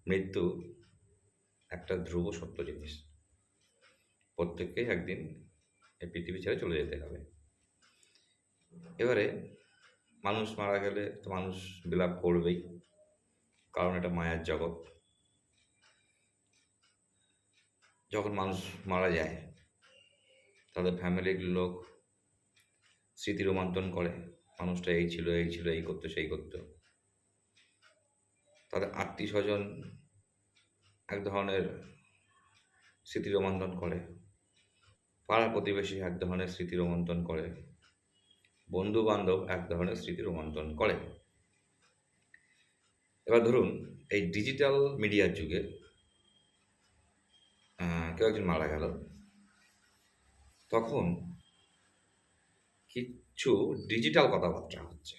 মৃত্যু একটা ধ্রুব সত্য জিনিস। প্রত্যেককেই একদিন এই পৃথিবী ছেড়ে চলে যেতে হবে। এবারে মানুষ মারা গেলে তো মানুষ বিলাপ করবেই, কারণ এটা মায়ার জগৎ। যখন মানুষ মারা যায়, তাদের ফ্যামিলির লোক স্মৃতি রোমন্থন করে, মানুষটা এই ছিল, এই ছিল, এই করতো, সেই করতো। তাদের আত্মীয় স্বজন এক ধরনের স্মৃতি রোমন্থন করে, পাড়া প্রতিবেশী এক ধরনের স্মৃতি রোমন্থন করে, বন্ধু বান্ধব এক ধরনের স্মৃতি রোমন্থন করে। এবার ধরুন, এই ডিজিটাল মিডিয়ার যুগে কেউ একজন মারা গেল, তখন কিছু ডিজিটাল কথাবার্তা হচ্ছে,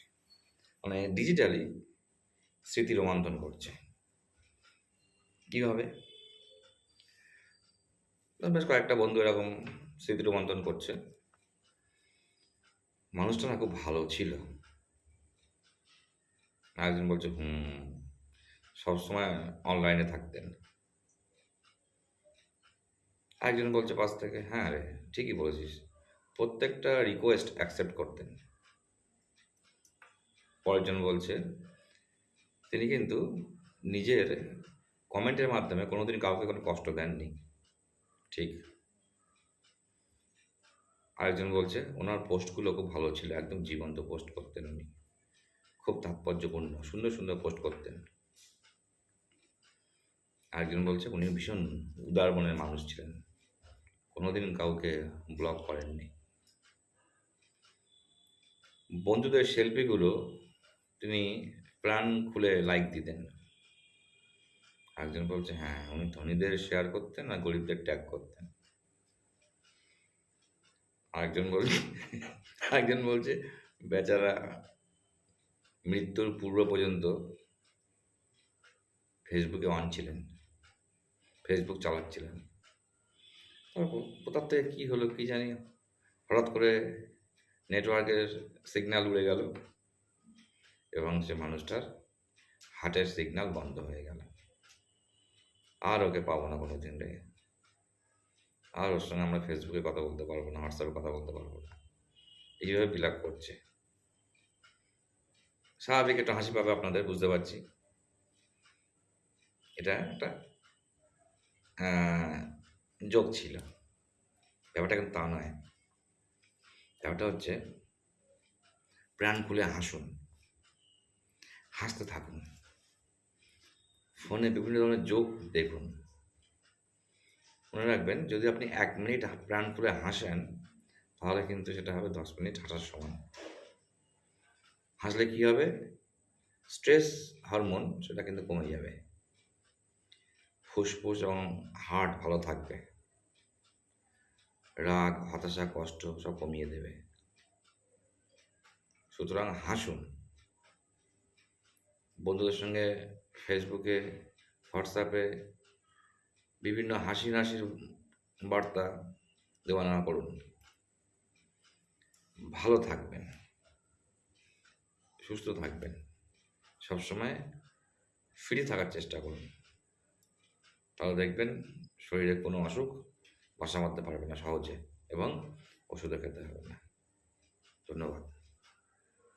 মানে ডিজিটালি স্মৃতি রোমন্থন করছে। কীভাবে? বেশ কয়েকটা বন্ধু এরকম স্মৃতি রোমন্থন করছে, মানুষটা না খুব ভালো ছিল। একজন বলছে সবসময় অনলাইনে থাকতেন। একজন বলছে পাশ থেকে, হ্যাঁ রে, ঠিকই বলেছিস, প্রত্যেকটা রিকোয়েস্ট অ্যাকসেপ্ট করতেন। পরেরজন বলছে তিনি কিন্তু নিজের কমেন্টের মাধ্যমে কোনোদিন কাউকে কোনো কষ্ট দেননি। ঠিক। আরেকজন বলছে ওনার পোস্টগুলো খুব ভালো ছিল, একদম জীবন্ত পোস্ট করতেন উনি, খুব তাৎপর্যপূর্ণ, সুন্দর সুন্দর পোস্ট করতেন। আরেকজন বলছে উনি ভীষণ উদার মনের মানুষ ছিলেন, কোনোদিন কাউকে ব্লক করেননি। বন্ধুদের সেলফিগুলো তিনি প্রাণ খুলে লাইক দিতেন। একজন বলছে হ্যাঁ, উনি ধনীদের শেয়ার করতেন আর গরিবদের ট্যাগ করতেন। আরেকজন বলছে বেচারা মৃত্যুর পূর্ব পর্যন্ত ফেসবুকে অন ছিলেন, ফেসবুক চালাচ্ছিলেন। তারপর কোথার থেকে কী হলো কী জানি, হঠাৎ করে নেটওয়ার্কের সিগন্যাল উড়ে গেল এবং সে মানুষটার হার্টের সিগন্যাল বন্ধ হয়ে গেল। আর ওকে পাবো না কোনো দিন রে, আর ওর সঙ্গে আমরা ফেসবুকে কথা বলতে পারবো না, হোয়াটসঅ্যাপে কথা বলতে পারবো না। এইভাবে বিলাপ করছে। স্বাভাবিক একটা হাসি পাবে আপনাদের, বুঝতে পারছি। এটা একটা জোক ছিল, ব্যাপারটা কিন্তু তা নয়। ব্যাপারটা হচ্ছে প্রাণ খুলে হাসুন, হাসতে থাকুন, ফোনে বিভিন্ন ধরনের জোক দেখুন। মনে রাখবেন, যদি আপনি 1 মিনিট প্রাণ খুলে হাসেন, তাহলে কিন্তু সেটা হবে 10 মিনিট হাসার সমান। হাসলে কী হবে? স্ট্রেস হরমোন সেটা কিন্তু কমে যাবে, ফুসফুস এবং হার্ট ভালো থাকবে, রাগ, হতাশা, কষ্ট সব কমিয়ে দেবে। সুতরাং হাসুন। বন্ধুদের সঙ্গে ফেসবুকে, হোয়াটসঅ্যাপে বিভিন্ন হাসির বার্তা দেওয়া নেওয়া করুন। ভালো থাকবেন, সুস্থ থাকবেন, সবসময় ফ্রি থাকার চেষ্টা করুন। তাহলে দেখবেন শরীরে কোনো অসুখ বাসা বাঁধতে পারবে না সহজে, এবং ওষুধও খেতে হবে না। ধন্যবাদ।